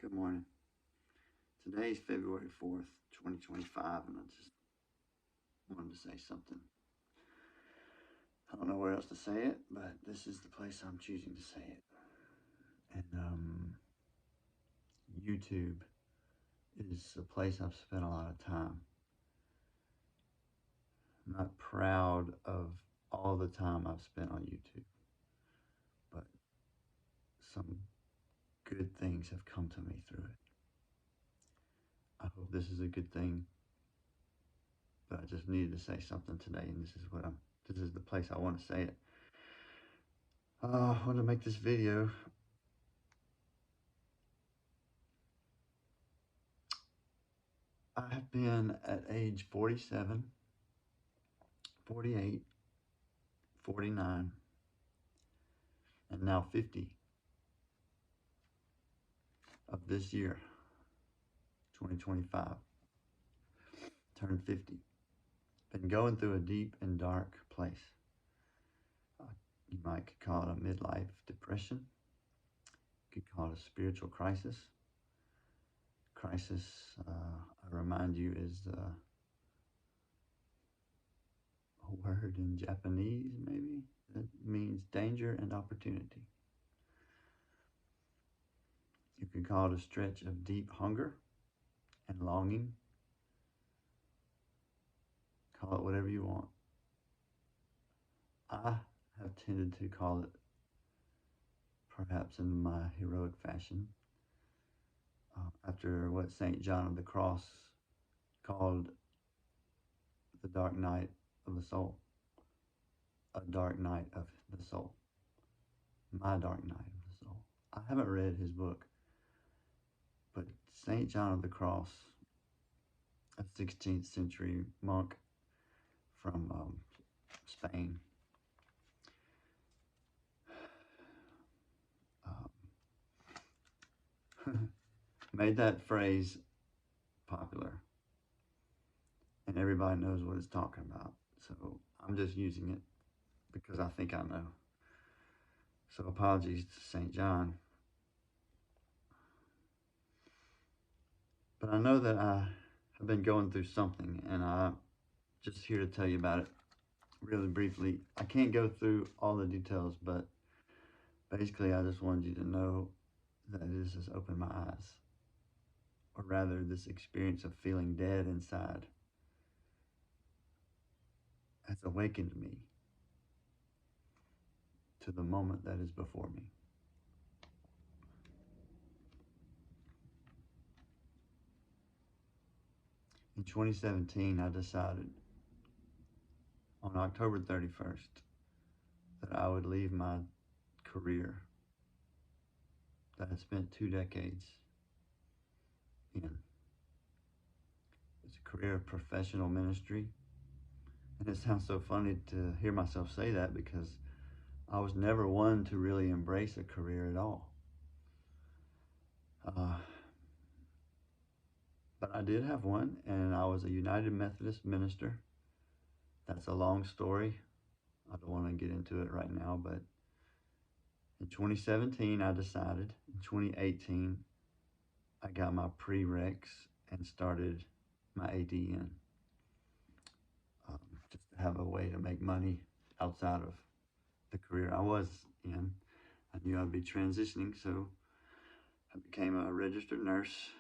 Good morning. Today is February 4th, 2025, and I just wanted to say something. I don't know where else to say it, but this is the place I'm choosing to say it. And YouTube is a place I've spent a lot of time. I'm not proud of all the time I've spent on YouTube, but some good things have come to me through it. I hope this is a good thing, but I just needed to say something today, and this is the place I want to say it. I wanted to make this video. I have been at age 47, 48, 49, and now 50 of this year, 2025. Turned 50. Been going through a deep and dark place. You might call it a midlife depression. You could call it a spiritual crisis. Crisis, I remind you, is a word in Japanese, maybe, that means danger and opportunity. You could call it a stretch of deep hunger and longing. Call it whatever you want. I have tended to call it, perhaps in my heroic fashion, after what St. John of the Cross called the dark night of the soul. A dark night of the soul. My dark night of the soul. I haven't read his book, but St. John of the Cross, a 16th century monk from Spain, made that phrase popular, and everybody knows what it's talking about. So I'm just using it because I think I know. So apologies to St. John. But I know that I have been going through something, and I'm just here to tell you about it really briefly. I can't go through all the details, but basically I just wanted you to know that this has opened my eyes. Or rather, this experience of feeling dead inside has awakened me to the moment that is before me. In 2017, I decided on October 31st that I would leave my career that I spent 2 decades in. It's a career of professional ministry. And it sounds so funny to hear myself say that because I was never one to really embrace a career at all. But I did have one, and I was a United Methodist minister. That's a long story. I don't want to get into it right now, but in 2017, I decided. In 2018, I got my prereqs and started my ADN. Just to have a way to make money outside of the career I was in. I knew I'd be transitioning, so I became a registered nurse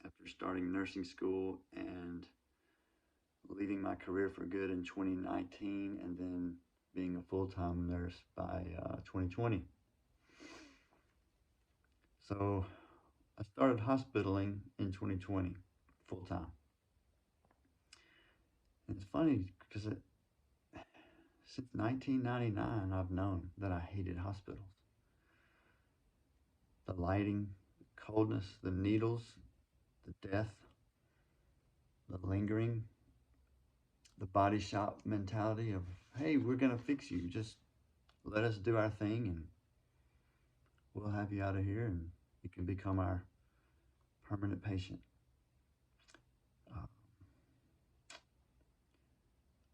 after starting nursing school and leaving my career for good in 2019, and then being a full-time nurse by 2020. So I started hospitaling in 2020 full-time. And it's funny because since 1999, I've known that I hated hospitals. The lighting, the coldness, the needles, the death, the lingering, the body shop mentality of, hey, we're going to fix you. Just let us do our thing and we'll have you out of here and you can become our permanent patient.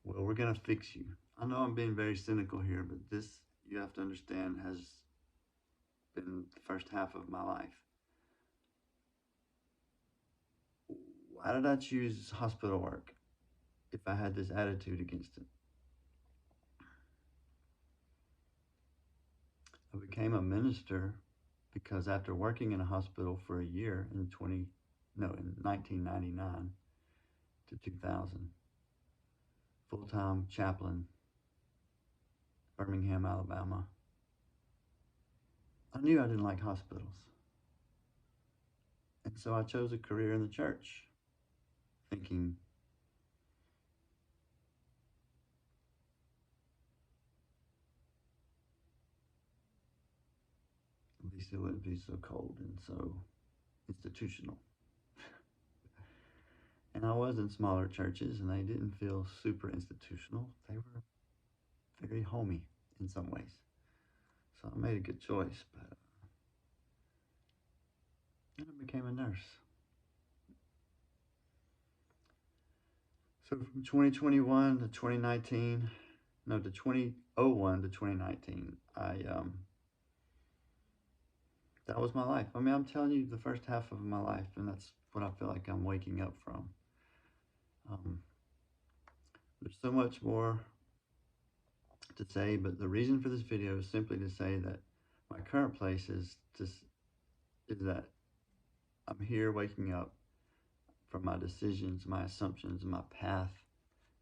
Well, we're going to fix you. I know I'm being very cynical here, but this, you have to understand, has been the first half of my life. Why did I choose hospital work if I had this attitude against it? I became a minister because after working in a hospital for a year in 1999 to 2000, full-time chaplain, Birmingham, Alabama, I knew I didn't like hospitals. And so I chose a career in the church, thinking, at least it wouldn't be so cold and so institutional. And I was in smaller churches, and they didn't feel super institutional. They were very homey in some ways. So I made a good choice, but then I became a nurse. So from 2021 to 2019, no, to 2001 to 2019, that was my life. I mean, I'm telling you the first half of my life, and that's what I feel like I'm waking up from. There's so much more to say, but the reason for this video is simply to say that my current place is that I'm here waking up from my decisions, my assumptions, my path,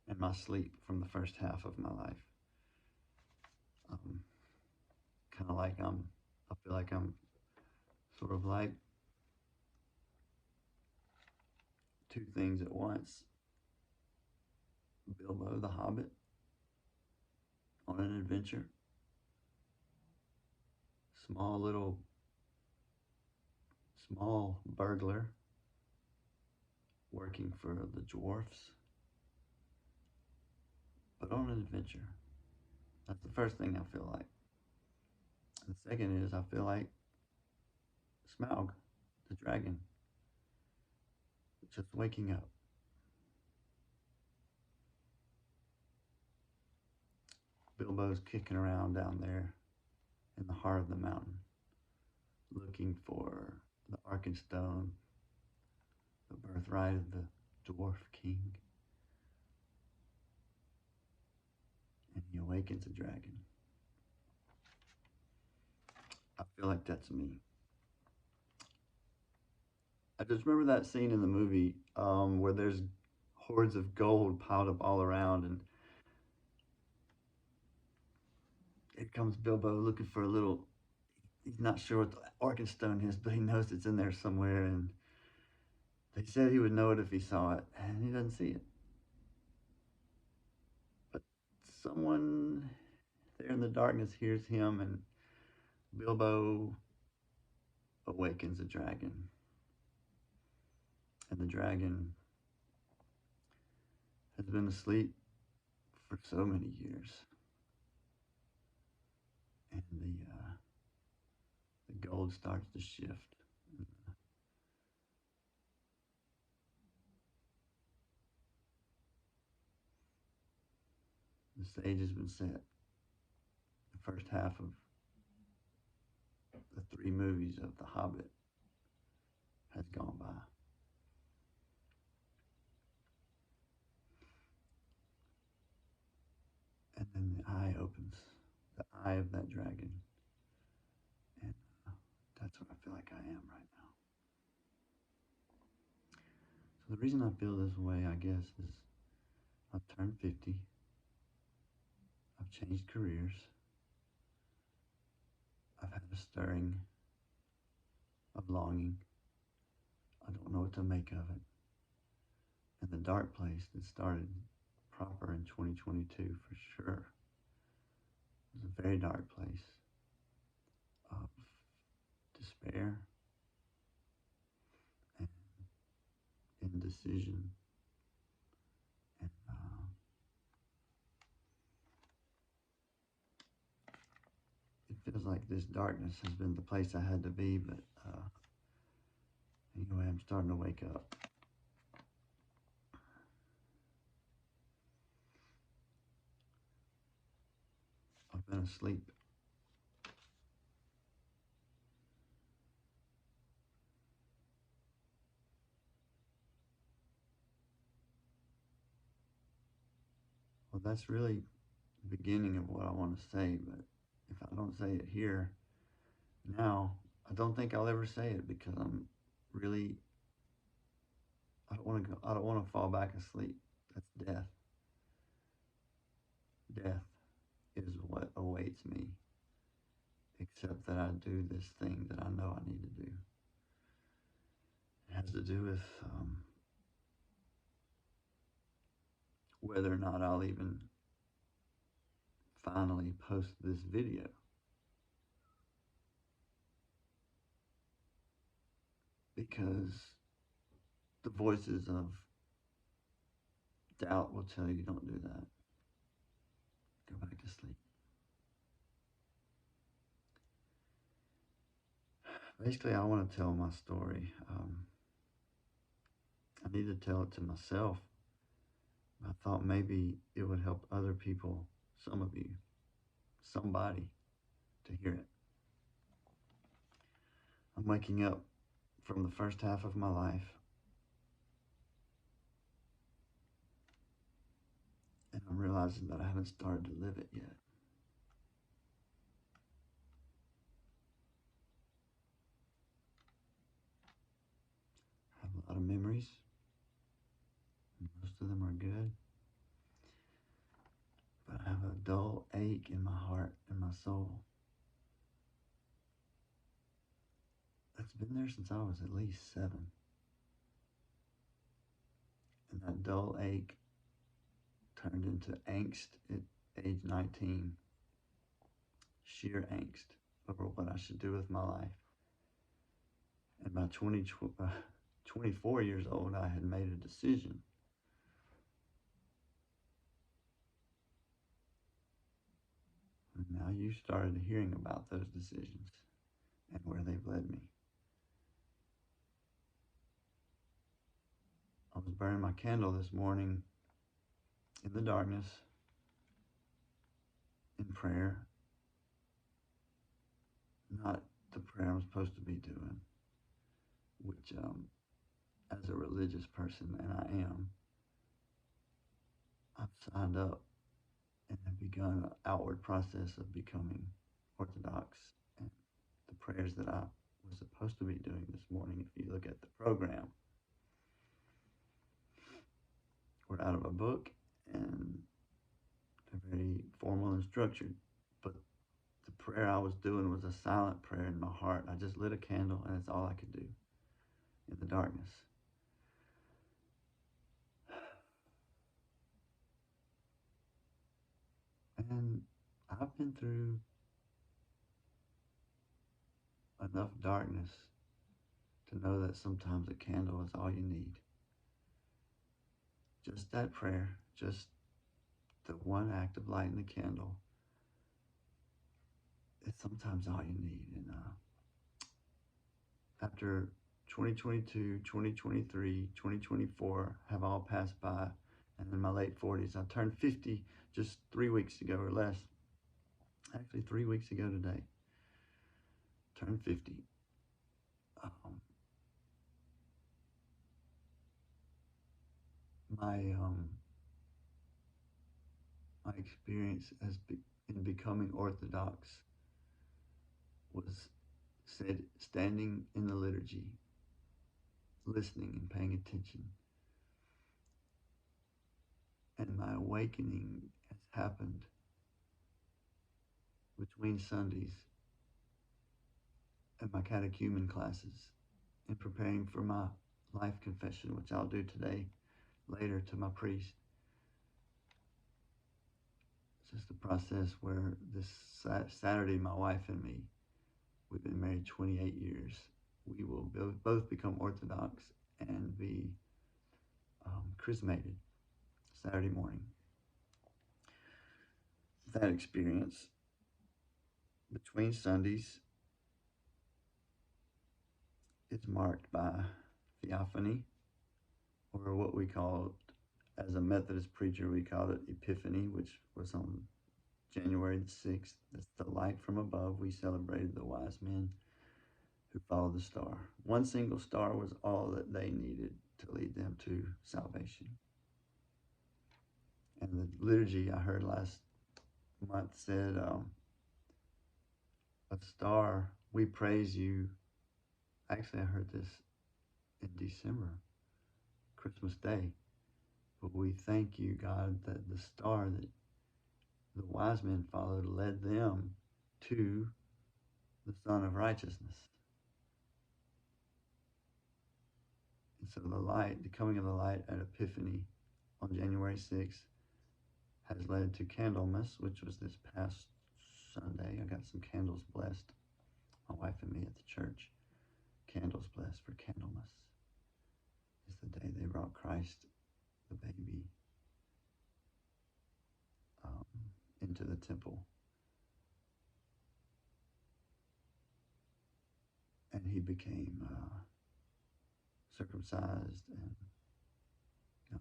and my sleep from the first half of my life. Kind of like I feel like I'm sort of like two things at once. Bilbo the Hobbit on an adventure. Small burglar working for the dwarfs, but on an adventure. That's the first thing I feel like. And the second is I feel like Smaug, the dragon, just waking up. Bilbo's kicking around down there in the heart of the mountain, looking for the Arkenstone, the birthright of the dwarf king. And he awakens a dragon. I feel like that's me. I just remember that scene in the movie where there's hordes of gold piled up all around, and here comes Bilbo looking for a little. He's not sure what the Arkenstone is, but he knows it's in there somewhere, and they said he would know it if he saw it, and he doesn't see it. But someone there in the darkness hears him, and Bilbo awakens a dragon. And the dragon has been asleep for so many years. And the gold starts to shift. The stage has been set. The first half of the 3 movies of The Hobbit has gone by. And then the eye opens, the eye of that dragon. And that's what I feel like I am right now. So the reason I feel this way, I guess, is I've turned 50. I've changed careers. I've had a stirring of longing. I don't know what to make of it. And the dark place that started proper in 2022 for sure was a very dark place of despair and indecision. And it feels like this darkness has been the place I had to be, but anyway, I'm starting to wake up. I've been asleep. Well, that's really the beginning of what I want to say, but if I don't say it here now, I don't think I'll ever say it because I'm really, I don't want to fall back asleep. That's death. Death is what awaits me, except that I do this thing that I know I need to do. It has to do with whether or not I'll even finally post this video, because the voices of doubt will tell you don't do that. Go back to sleep. Basically, I want to tell my story. I need to tell it to myself. I thought maybe it would help other people, some of you, somebody, to hear it. I'm waking up from the first half of my life, and I'm realizing that I haven't started to live it yet. I have a lot of memories. Most of them are good. But I have a dull ache in my heart and my soul. That's been there since I was at least 7. And that dull ache turned into angst at age 19. Sheer angst over what I should do with my life. And by 24 years old, I had made a decision. And now you started hearing about those decisions and where they've led me. I was burning my candle this morning in the darkness, in prayer. Not the prayer I'm supposed to be doing, which, as a religious person, and I am, I've signed up and have begun an outward process of becoming Orthodox. And the prayers that I was supposed to be doing this morning, if you look at the program, were out of a book, and they're very formal and structured. But the prayer I was doing was a silent prayer in my heart. I just lit a candle, and that's all I could do in the darkness. And I've been through enough darkness to know that sometimes a candle is all you need. Just that prayer, just the one act of lighting the candle, is sometimes all you need. And after 2022, 2023, 2024 have all passed by, and in my late 40s, I turned 50 just 3 weeks ago or less. Actually, 3 weeks ago today. Turned 50. Um, my my experience in becoming Orthodox was said standing in the liturgy, listening and paying attention. And my awakening has happened between Sundays and my catechumen classes, in preparing for my life confession, which I'll do today, later, to my priest. It's just a process where this Saturday, my wife and me, we've been married 28 years. We will both become Orthodox and be chrismated Saturday morning. That experience between Sundays is marked by theophany, or what we call it, as a Methodist preacher, we called it Epiphany, which was on January the 6th. That's the light from above. We celebrated the wise men who followed the star. One single star was all that they needed to lead them to salvation. And the liturgy I heard last month said, a star, we praise you. Actually, I heard this in December, Christmas Day. But we thank you, God, that the star that the wise men followed led them to the Son of Righteousness. And so the light, the coming of the light at Epiphany on January 6th has led to Candlemas, which was this past Sunday. I got some candles blessed, my wife and me at the church. Candles blessed for Candlemas is the day they brought Christ, the baby, um, into the temple. And he became circumcised. And no,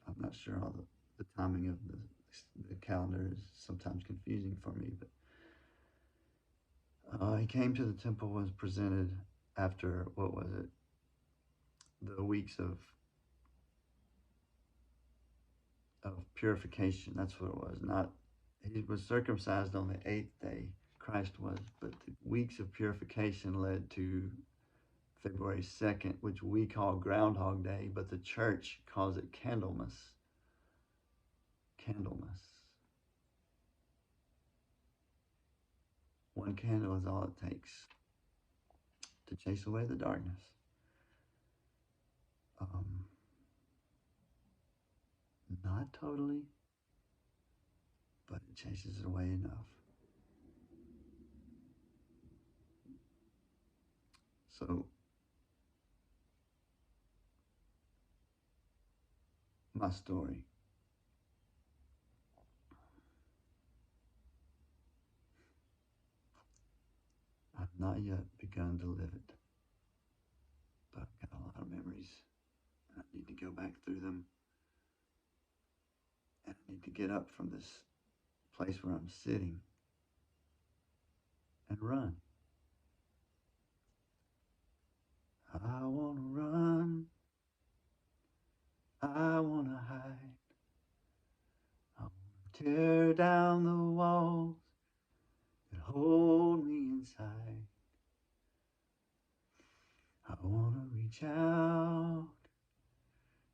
I'm not sure all the timing of the calendar is sometimes confusing for me, but he came to the temple, was presented after, what was it, the weeks of purification. That's what it was. Not, he was circumcised on the 8th day, Christ was, but the weeks of purification led to February 2nd, which we call Groundhog Day, but the church calls it Candlemas. Candlemas. One candle is all it takes to chase away the darkness. Not totally, but it chases it away enough. So, my story. I've not yet begun to live it, but I've got a lot of memories, and I need to go back through them, and I need to get up from this place where I'm sitting and run. I want to run. I want to hide. I want to tear down the walls that hold me inside. I want to reach out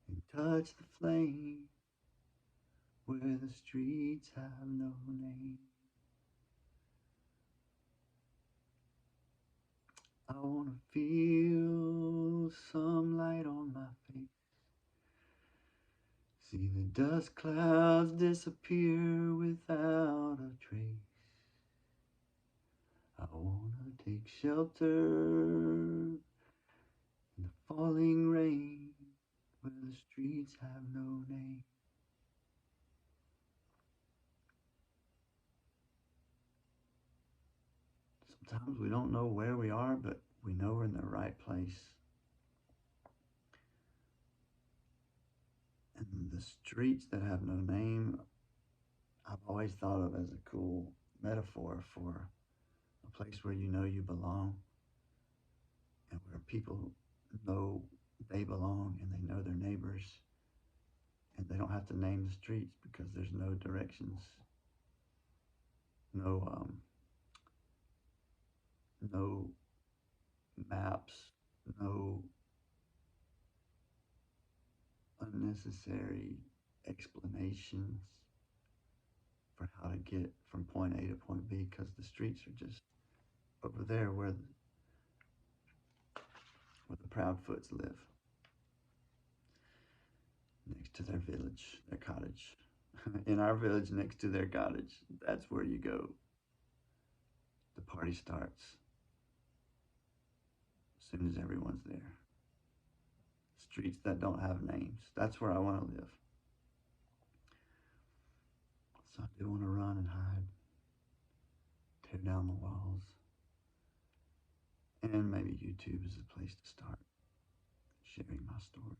and touch the flame where the streets have no name. I want to feel some light on my face. See the dust clouds disappear without a trace. I want to take shelter in the falling rain where the streets have no name. Sometimes we don't know where we are, but we know we're in the right place. And the streets that have no name, I've always thought of as a cool metaphor for a place where you know you belong and where people know they belong and they know their neighbors and they don't have to name the streets because there's no directions, no maps, no unnecessary explanations for how to get from point A to point B because the streets are just over there where the Proudfoots live, next to their village, their cottage. In our village, next to their cottage, that's where you go. The party starts as soon as everyone's there. Streets that don't have names. That's where I want to live. So I do want to run and hide, tear down the walls, and maybe YouTube is a place to start sharing my story.